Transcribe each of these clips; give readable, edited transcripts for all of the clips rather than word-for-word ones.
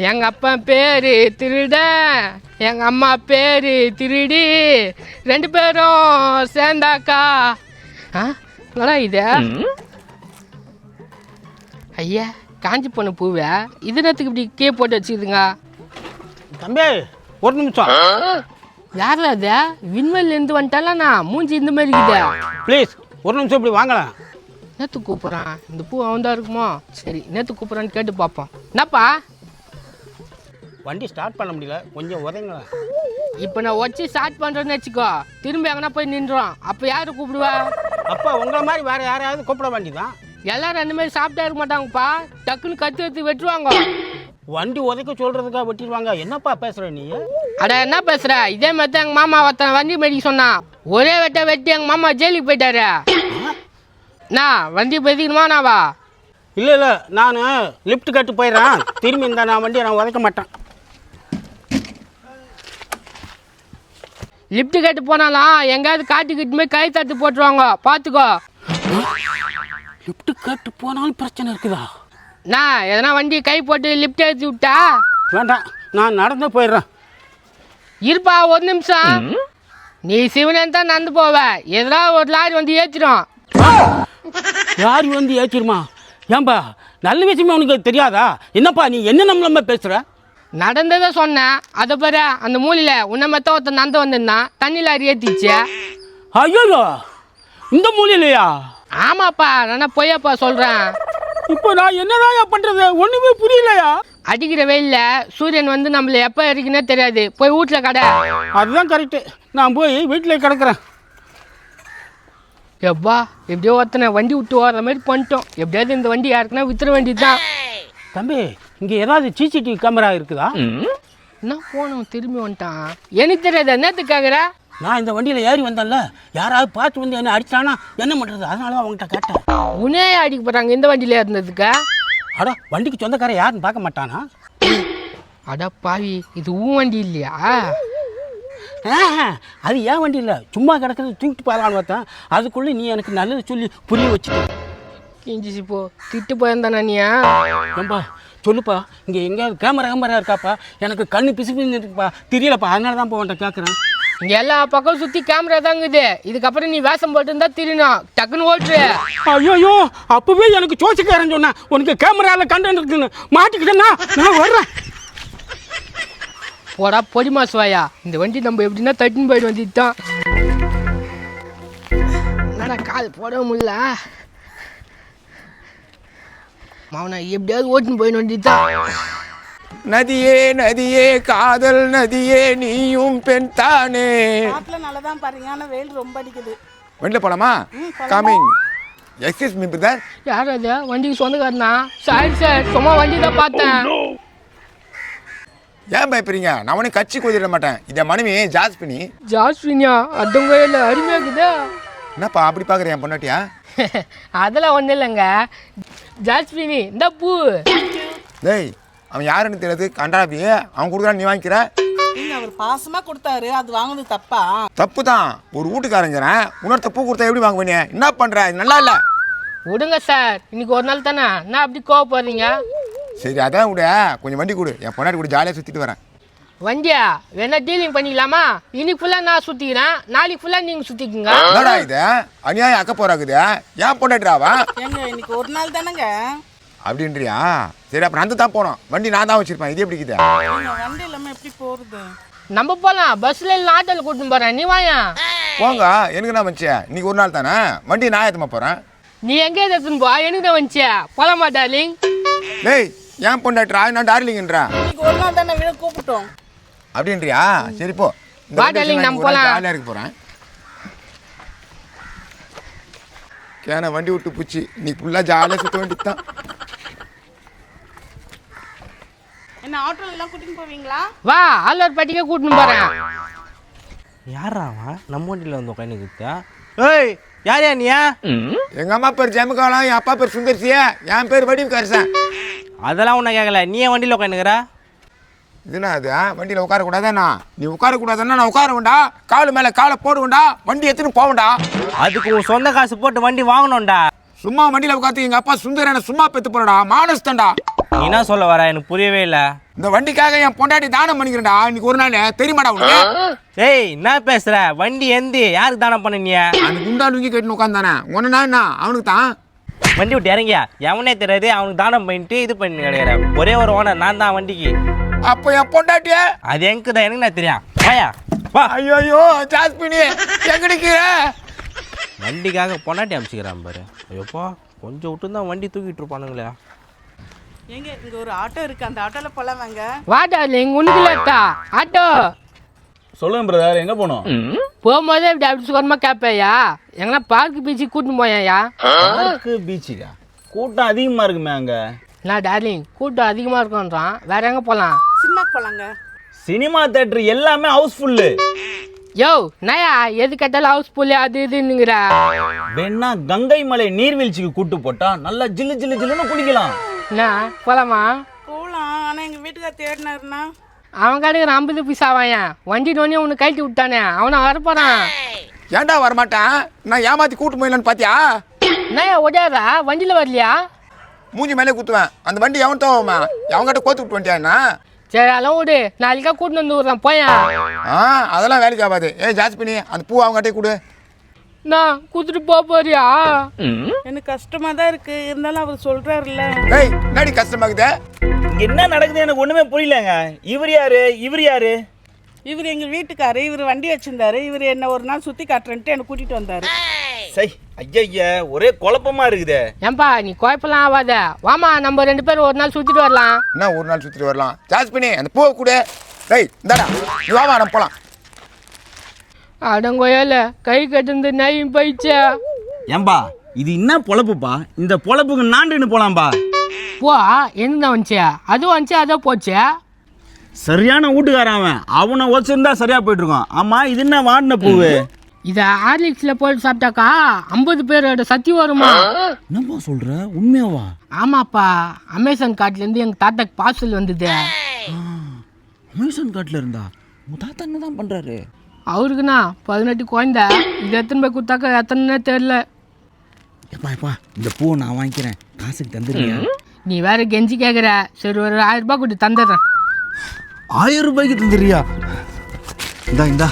எங்கள் அப்பா பேர் திருட, எங்கள் அம்மா பேர் திருடி, 2 பேரும் சேர்ந்தாக்கா நல்லா இது. ஐயா காஞ்சி போன பூவை இது நேரத்துக்கு இப்படி கீழே போட்டு வச்சுக்குதுங்க. தம்பி ஒரு நிமிஷம். யார் அது? விண்வெளிலேருந்து வந்துட்டாலண்ணா மூஞ்சி இந்த மாதிரி இருக்குது. ப்ளீஸ் ஒரு நிமிஷம் இப்படி வாங்கலாம். நேற்று கூப்பிட்றான், இந்த பூ அவன் தான் இருக்குமோ? சரி நேற்று கூப்பிட்றான்னு கேட்டு பார்ப்போம். என்னப்பா வண்டி ஸ்டார்ட் பண்ண முடியல, கொஞ்சம் உதங்களா. இப்போ நான் வச்சு ஸ்டார்ட் பண்ணுறேன்னு வச்சுக்கோ, திரும்பி எங்கன்னா போய் நின்றோம். அப்போ யார் கூப்பிடுவா? அப்பா உங்களை மாதிரி வேறு யாரையாவது கூப்பிட வேண்டியதான். எல்லாரும் அந்த மாதிரி சாப்பிட்டா இருக்க மாட்டாங்கப்பா, டக்குன்னு கற்று எடுத்து வெட்டுவாங்க. வண்டி உதைக்க சொல்கிறதுக்காக வெட்டிடுவாங்க. என்னப்பா பேசுகிற நீ? அட என்ன பேசுகிற? இதே மாதிரி தான் எங்கள் மாமா ஒருத்தன் வண்டி மெடிக்க சொன்னான். ஒரே வெட்டி எங்கள் மாமா ஜெயிலுக்கு போயிட்டாரு. வண்டி பதிக்கணுமாண்ணாவா? இல்லை இல்லை, நான் லிஃப்ட் கட்டு போயிடுறேன். திரும்பி இந்த நான் வண்டியை நான் உதைக்க மாட்டேன். லிஃப்ட் கட்டு போனாலும் எங்கேயாவது காட்டுக்கிட்டு போய் கை தட்டு போட்டுருவாங்க, பார்த்துக்கோ. லிஃப்ட் கட்டு போனாலும் பிரச்சனை இருக்குதா? எதனா வண்டி கை போட்டு லிஃப்ட் ஏற்றி விட்டா? வேண்டாம், நான் நடந்து போயிடுறேன். இருப்பா ஒரு நிமிஷம். நீ சிவனன் தான் நடந்து போவ, எதனா ஒரு லாரி வந்து ஏற்றிடும். லாரி வந்து ஏற்றிடுமா? ஏன்பா நல்ல விஷயமா உனக்கு தெரியாதா? என்னப்பா நீ என்ன நம்மள பேசுகிற? நடந்ததை சொன்னேன். அதை பாரு, அந்த மூலையில் உன்னை மெத்த ஒருத்தன் நடந்து வந்திருந்தான், தண்ணி லாரி ஏற்றிச்சு. ஐயோ இந்த மூலையிலையா? ஆமாப்பா, நான் பொய்யாப்பா சொல்கிறேன். இப்போ நான் என்னதான் பண்ணுறது? ஒன்றுமே புரியலையா? அடிக்கிற வெயிலில் சூரியன் வந்து நம்மளை எப்போ இருக்குன்னே தெரியாது. போய் வீட்டில் கடை. அதுதான் கரெக்டு. நான் போய் வீட்டில் கிடக்குறேன். எப்பா எப்படியோ ஒருத்தனை வண்டி விட்டு ஓடுற மாதிரி பண்ணிட்டோம். எப்படியாவது இந்த வண்டி யாருக்குன்னா வித்துற வேண்டியது தான். தம்பி இங்கே ஏதாவது சிசிடிவி கேமரா இருக்குதா? என்ன போனோம் திரும்பி வந்துட்டான். எனக்கு தெரியாத என்னத்துக்கு கேட்குற? நான் இந்த வண்டியில் ஏறி வந்தேன்ல, யாராவது பார்த்து வந்து என்ன அடித்தானா என்ன பண்ணுறது? அதனால தான் அவங்ககிட்ட கேட்டேன். உன்னே அடிக்க போகிறாங்க இந்த வண்டியில் இருந்ததுக்கு. அடா வண்டிக்கு சொந்தக்காரன் யாருன்னு பார்க்க மாட்டானா? அடா பாவி, இது உன் வண்டி இல்லையா? அது ஏன் வண்டி இல்லை, சும்மா கிடக்கிறது தூக்கிட்டு போகலான்னு பார்த்தேன். அதுக்குள்ளே நீ எனக்கு நல்லது சொல்லி புரிய வச்சுட்டு கிஞ்சிச்சு போ. திட்டு போயிருந்தானா நீ? ஏன்பா சொல்லுப்பா, இங்கே எங்கேயாவது கேமரா இருக்காப்பா? எனக்கு கண்ணு பிசு இருக்குப்பா, தெரியலப்பா. அதனால தான் போவேன் கேட்குறேன். இங்கே எல்லா பக்கம் சுற்றி கேமரா தாங்குது. இதுக்கப்புறம் நீ வேஷம் போட்டு இருந்தா தெரியணும், டக்குன்னு ஓட்டுரு. ஐயோ அப்பவே எனக்கு சோசிக்காரன் சொன்னேன், உனக்கு கேமராவில் கண்டென்ட் இருக்குன்னு. மாட்டிக்கிட்டேன்னா நான் வர்றேன். போடா பொடி மாசுவாயா, இந்த வண்டி நம்ம எப்படின்னா தட்டின்னு போயிட்டு வந்துட்டான். என்னடா கால் போட முடியல. மாவனா எப்படியாவது ஓட்டுன்னு போயிட்டு வந்துட்டான். நதியே நதியே காதல் நதியே நீயும் பெண் தானே. நல்லதான் பாருங்க, ஆனால் வெயில் ரொம்ப அடிக்குது. வண்டியில் போலாமா? கமிங். Excuse me brother. யார் அது? வண்டிக்கு சொந்தக்காரனா? சாரி சார், சும்மா வண்டி தான் பார்த்தேன். ஏன் பயப்படுறீங்க? நான் உனக்கு கட்சி கொதிட மாட்டேன். இதை மனைவி ஜாஸ்மினி. ஜாஸ்மினியா? அதுங்க இல்லை அருமையாக்குதா? என்னப்பா அப்படி பார்க்குறேன் என் பொண்டாட்டியா? அதெல்லாம் ஒன்றும் இல்லைங்க. ஜாஸ்மினி இந்த பூ. டேய் அவன் யாருன்னு தெரியாது, கண்டாபி. அவன் கொடுக்குறான் நீ வாங்கிக்கிற. அவர் பாசமா கொடுத்தாரு, அது வாங்குறது தப்பா? தப்பு தான். ஒரு வீட்டுக்காரங்கிறேன், இன்னொரு தப்பு கொடுத்தா எப்படி வாங்குவீங்க? என்ன பண்ணுற? இது நல்லா இல்லை. விடுங்க சார், இன்னைக்கு ஒரு நாள் தானே, என்ன அப்படி கோவப்படுறீங்க? சரி அதான் விட, கொஞ்சம் வண்டி கொடு, என் பொண்டாட்டி கூட ஜாலியாக சுற்றிட்டு வரேன். வண்டியா வேணா டீலிங் பண்ணிக்கலாமா? இன்னைக்கு ஃபுல்லாக நான் சுற்றிக்கிறேன், நாளைக்கு ஃபுல்லாக நீங்கள் சுற்றிக்குங்க. என்னடா இது அநியாயம் அக்க போறாக்குது? ஏன் பொண்டாட்டிராவா? ஏங்க இன்னைக்கு ஒரு நாள் தானேங்க அப்படின்றியா? சரி அப்புறம் அந்த தான் போனோம். வண்டி நான் தான் வச்சிருப்பேன். இது எப்படி இருக்குது? வண்டி இல்லாமல் எப்படி போகிறது? நம்ம போகலாம், பஸ்ஸில் இல்லை ஆட்டோவில் கூட்டின்னு போகிறேன். நீ வாயா போங்க. எனக்கு நான் வந்துச்சேன், இன்னைக்கு ஒரு நாள் தானே, வண்டி நான் ஏற்றமா போகிறேன். நீ எங்கே எடுத்துன்னு போ, எனக்கு தான் வந்துச்சியா? போகலாமா டார்லிங்? டேய் ஏன் பொண்டாட்டிரா? நான் டார்லிங்ன்றா. இன்னைக்கு ஒரு நாள் தானே விட கூப்பிட்டோம் அப்படின்றியா? சரி போ. வா டார்லிங், நம்ம போகலாம். ஜாலியாக இருக்க போகிறேன். கேன வண்டி விட்டு பூச்சி, இன்னைக்கு ஃபுல்லாக ஜாலியாக சுற்ற வேண்டியது தான். என்ன ஆட்டோல எல்லாம் கூட்டின்னு போவீங்களா? வா ஆலூர் பட்டிக்கே கூட்டின்னு போகிறேன். யாராவா நம்ம வண்டியில் வந்து உட்காந்துக்கிட்டா? ஏய் யாரையா நீ? எங்கள் அம்மா பேர் ஜெமகாலம், என் அப்பா பேர் சுந்தர்சியா, என் பேர் வடிவு கரசன். அதெல்லாம் உன்னை கேட்கல, நீ ஏன் வண்டியில் உட்காந்துக்கிற? இதுனா அது வண்டியில் உட்காரக்கூடாதாண்ணா? நீ உட்காரக்கூடாதுன்னா நான் உட்கார வேண்டா, காலு மேலே காலை போட வேண்டா, வண்டி எடுத்துன்னு போக வேண்டா. அதுக்கு உன் சொந்த காசு போட்டு வண்டி வாங்கணும்டா. சும்மா வண்டியில் உட்காந்து எங்கள் அப்பா சுந்தர் என்ன சும்மா பெற்று போறடா, மானஸ்தண்டா. நீ என்ன சொல்ல வர? எனக்கு புரியவே இல்லை. இந்த வண்டிக்காக என் பொண்டாட்டி தானம் பண்ணிக்கிறேன்டா இன்னைக்கு ஒரு நாள் தெரியுமாடா உனக்கு? ஏய் என்ன பேசுற வண்டி எந்தி யாருக்கு தானம் பண்ணீங்க? அந்த குண்டா லுங்கி கட்டின்னு உட்காந்தானே ஒன்னா என்ன அவனுக்கு தான். வண்டி விட்டு இறங்கியா எவனே தெரியாது அவனுக்கு தானம் பண்ணிட்டு இது பண்ணி கிடையாது. ஒரே ஒரு ஓனர் நான் தான் வண்டிக்கு. அப்போ என் பொண்டாட்டிய அது எனக்கு தான் எனக்கு நான் தெரியும். வாயா வா. ஐயோ ஜாஸ்மினி எங்கடிக்கிற? வண்டிக்காக பொண்டாட்டி அமிச்சிக்கிறான் பாரு. ஐயோப்பா கொஞ்சம் விட்டு தான் வண்டி தூக்கிட்டு இருப்பானுங்களே. ஏங்க இங்க ஒரு ஆட்டோ இருக்கு, அந்த ஆட்டோல போலாம் வாங்க. வாடா இங்க உனக்கு இல்லட்டா ஆட்டோ சொல்லுங்க பிரதர், எங்கே போகணும்? போகும்போதே இப்படி அப்படி சுகரமா கேட்பையா எங்கன்னா பார்க்கு பீச்சு கூட்டின்னு போயா? பார்க்கு பீச்சுக்கா கூட்டம் அதிகமாக இருக்குமே அங்கே. நான் டார்லிங் கூட்டம் அதிகமாக இருக்குன்றான், வேற எங்கே போகலாம்? சினிமாக்கு போலாங்க. சினிமா தேட்டர் எல்லாமே ஹவுஸ்ஃபுல்லு. யோ நயா எது கேட்டாலும் ஹவுஸ் ஃபுல்லு அது இதுன்னுங்கிற. வேணா கங்கை மலை நீர்வீழ்ச்சிக்கு கூட்டு போட்டா நல்லா ஜில்லு ஜில்லு ஜில்லுன்னு குடிக்கலாம். என்ன போகலாமா? போலாம், ஆனா எங்க வீட்டுக்கார் தேடினாருன்னா அவன் கடைக்கு 50 பைசா வாயன் வண்டி நோனி உனக்கு கழட்டி விட்டானே அவனை வரப்போறான். ஏன்டா வரமாட்டேன்? நான் ஏமாத்தி கூட்டு போயிடலான்னு பாத்தியா? நயா ஒடையாதா வண்டியில் வரலையா? மூஞ்சி மேலே குத்துவேன். அந்த வண்டி எவன் தோவமா அவங்ககிட்ட கோத்து விட்டு வந்துட்டியாண்ணா? சரி அதெல்லாம் விடு, நாளைக்கா கூட்டின்னு வந்து விடுறான் போயேன். அதெல்லாம் வேலைக்கு ஆகாது. ஜாஸ்மினி அந்த பூ அவங்ககிட்ட கொடு. நான் கூத்துட்டு போறியா? எனக்கு கஷ்டமா தான் இருக்கு, இருந்தாலும் அவர் சொல்றாருல்ல. ஏய் என்னடி கஷ்டமாக்குதே? இங்க என்ன நடக்குது எனக்கு ஒண்ணுமே புரியலங்க. இவர் யாரு இவர் யாரு? இவர் எங்க வீட்டுக்காரு, இவர் வண்டி வச்சிருந்தாரு. இவர் என்ன ஒரு நாள் சுத்தி காட்டுறேன்ட்டு என்ன கூட்டிட்டு வந்தாரு. சை ஐயா ஒரே குழப்பமா இருக்குதே. ஏன்பா நீ குழப்பெல்லாம் ஆகாத, வாமா நம்ம 2 பேரும் ஒரு நாள் சுத்திட்டு வரலாம். என்ன ஒரு நாள் சுற்றிட்டு வரலாம்? ஜாஸ்மினி அந்த பூவை கொடு. டேய் இந்தாடா நீ வாமா நம்ம போகலாம். அடங்கோயால கை கட்டுந்து நையும் போயிடுச்சே. ஏம்பா இது என்ன பொழப்புப்பா? இந்த பொழப்புக்கு நாண்டுன்னு போலாம்பா. போ என்ன வந்துச்சு? அதுவும் வந்துச்சு அதோ போச்சு. சரியான வீட்டுக்காரன் அவன். அவனை வச்சிருந்தா சரியா போயிட்டு இருக்கான். ஆமா இது என்ன வாடின பூவு? இதை ஹார்லிக்ஸில் போட்டு சாப்பிட்டாக்கா 50 பேரோட சக்தி வருமா? என்னப்பா சொல்ற? உண்மையாவா? ஆமாப்பா, அமேசான் காட்டுலேருந்து எங்கள் தாத்தாக்கு பார்சல் வந்தது. அமேசான் காட்டில் இருந்தா உங்க தாத்தா என்ன தான் பண்றாரு? அவருக்குண்ணா 18 குழந்தை. இது எத்தனை போய் கொடுத்தாக்கா எத்தனைன்னே தெரில. எப்பா இந்த பூவை நான் வாங்கிக்கிறேன், காசுக்கு தந்துடுறியா? நீ வேற கெஞ்சி கேட்குற. சரி ஒரு 1000 ரூபாய் கொடுத்து தந்துடுறேன். 1000 ரூபாய்க்கு தந்துடுறியா? இந்தா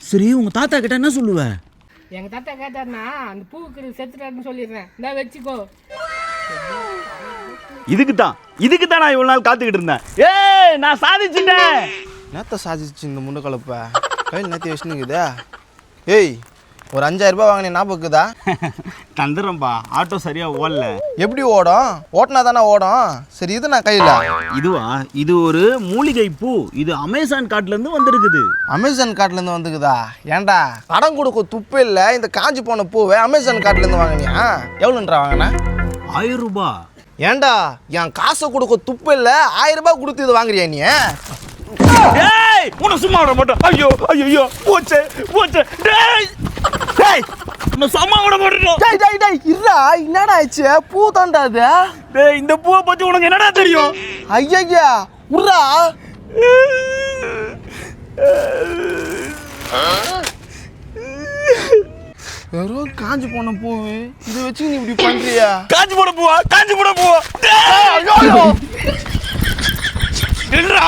சரி உங்க தாத்தா கிட்ட என்ன சொல்லுவ? எங்கள் தாத்தா கேட்டாருன்னா அந்த பூவுக்கு செத்துட்டாருன்னு சொல்லிடுறேன். இந்த வச்சுக்கோ. இதுக்கு தான் நான் இவ்வளவு நாள் காத்துக்கிட்டு இருந்தேன். ஏய் நான் சாதிச்சுட்டேன். நேற்று சாதிச்சு இந்த முண்டை கலப்ப கையில் நேற்று வச்சுனுக்குதா? ஏய் ஒரு 5000 ரூபாய் வாங்கினே ஞாபகம் இருக்குதா? தந்துடுறேன்பா, ஆட்டோ சரியா ஓடல. எப்படி ஓடும்? ஓட்டினா தானே ஓடும். சரி இது நான் கையில். இதுவா? இது ஒரு மூலிகை பூ. இது அமேசான் காட்டுல இருந்து வந்திருக்குது. அமேசான் காட்டிலேருந்து வந்துக்குதா? ஏன்டா கடன் கொடுக்க துப்பு இல்லை, இந்த காஞ்சி போன பூவை அமேசான் காட்டிலேருந்து வாங்கினியா? எவ்வளோன்றா வாங்கின? 1000 ரூபாய். ஏன்டா என் காசை கொடுக்க துப்பு இல்லை, 1000 ரூபாய் கொடுத்து இது வாங்குறியா நீ? ஏய் உன்னை சும்மா விட மாட்டேன். ஐயோ போச்சே டேய் நான் சும்மா விட மாட்டேன். டேய் இருடா, என்னடா ஆச்சு? பூ தான்டா அது. டேய் இந்த பூவை பத்தி உனக்கு என்னடா தெரியும்? ஐயா உர்ரா. வெறும் காஞ்சி போன பூவு இதை வச்சு நீ இப்படி பண்றியா? காஞ்சி போட பூவா? ஐயோ இல்லடா